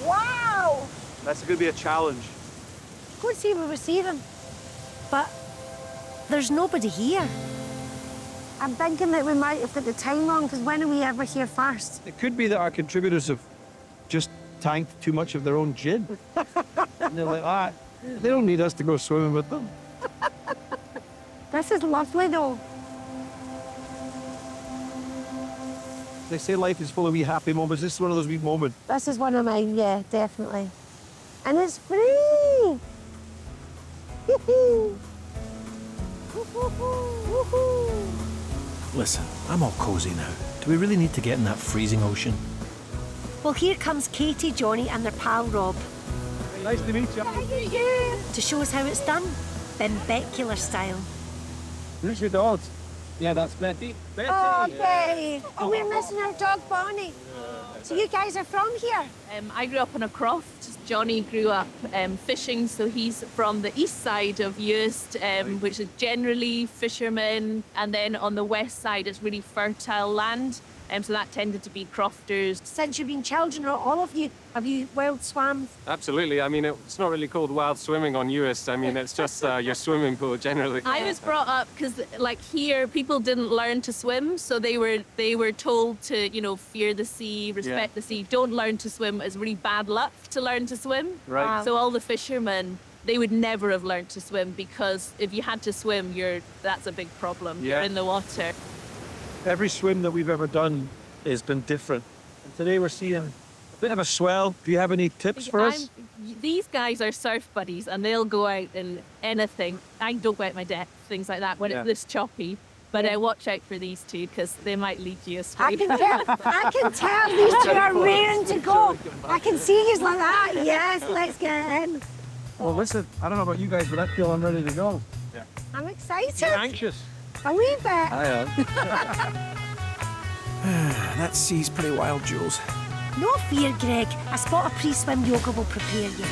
Wow! Wow! That's going to be a challenge. Go see where we see them. But there's nobody here. I'm thinking that we might have got the time wrong, because when are we ever here first? It could be that our contributors have just tanked too much of their own gin. And they're like, they don't need us to go swimming with them. This is lovely, though. They say life is full of wee happy moments. This is one of those wee moments. This is one of mine, yeah, definitely. And it's free! Listen, I'm all cozy now. Do we really need to get in that freezing ocean? Well, here comes Katie, Johnny, and their pal Rob. Nice to meet you. To show us how it's done, Benbecula style. Who's your dog? Yeah, that's Betty. Betty! Oh, Betty! Oh, we're missing our dog, Bonnie. So you guys are from here? I grew up on a croft. Johnny grew up fishing, so he's from the east side of Uist, which is generally fishermen, and then on the west side it's really fertile land, so that tended to be crofters. Since you've been children, all of you, have you wild swam? Absolutely. I mean, it's not really called wild swimming on Uist. I mean, it's just your swimming pool generally. I was brought up because, like, here people didn't learn to swim, so they were told to, you know, fear the sea, respect the sea, don't learn to swim. It's really bad luck to learn to swim. Right. Wow. So all the fishermen, they would never have learned to swim, because if you had to swim, that's a big problem. Yeah. You're in the water. Every swim that we've ever done has been different. And today we're seeing a bit of a swell. Do you have any tips for us? These guys are surf buddies, and they'll go out in anything. I don't go out my depth, things like that, when it's this choppy. But watch out for these two, because they might lead you astray. I can tell these two are raring to go. I can see you like that. Yes, let's get in. Well, listen, I don't know about you guys, but I feel I'm ready to go. Yeah. I'm excited. You're anxious. A wee bit. I am. That sea's pretty wild, Jules. No fear, Greg. A spot of pre-swim yoga will prepare you.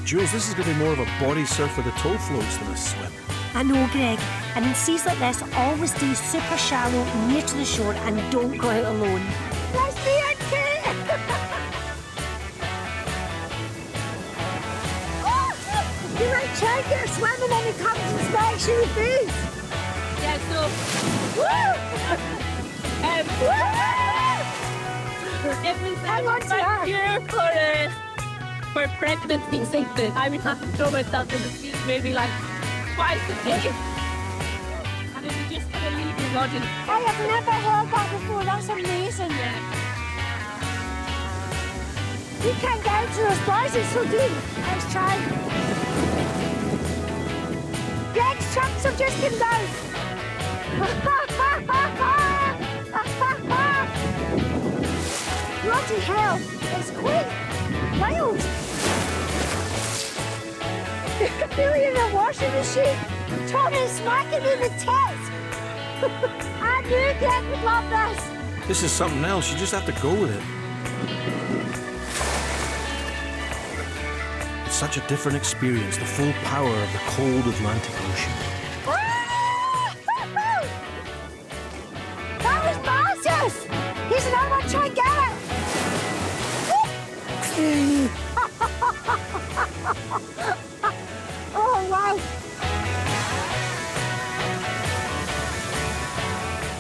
Jules, this is going to be more of a body surf with the toe floats than a swim. I know, Greg. And in seas like this, always stay super shallow, near to the shore, and don't go out alone. Let's be it, Kate! You might try to get swimming and it comes and smacks you in the face. Yeah, so... It was Hang on to her. here for pregnancy sickness. I would have to throw myself in the sea maybe like twice a day. And it was just going to leave your body. I have never heard that before. That's amazing. You can't get out to those bars. It's so deep. Let's try. Greg's trunks have just come down. Bloody hell. It's quite wild. Really in a washing machine. Tommy's smacking me in the tits. I knew Greg would love this. This is something else. You just have to go with it. It's such a different experience, the full power of the cold Atlantic Ocean. That was massive! Here's another one, try and get it! Oh, wow.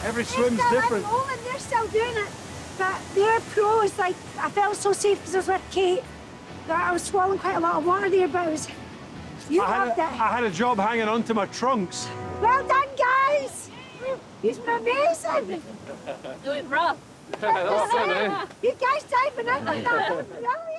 Every swim's different. And they're still doing it. But their pros, like, I felt so safe because I was with Kate that I was swallowing quite a lot of water there, but it was... You loved it. I had a job hanging onto my trunks. Well done, guys! You've been amazing! Do it rough. That's it, eh? You guys diving out like that. Brilliant!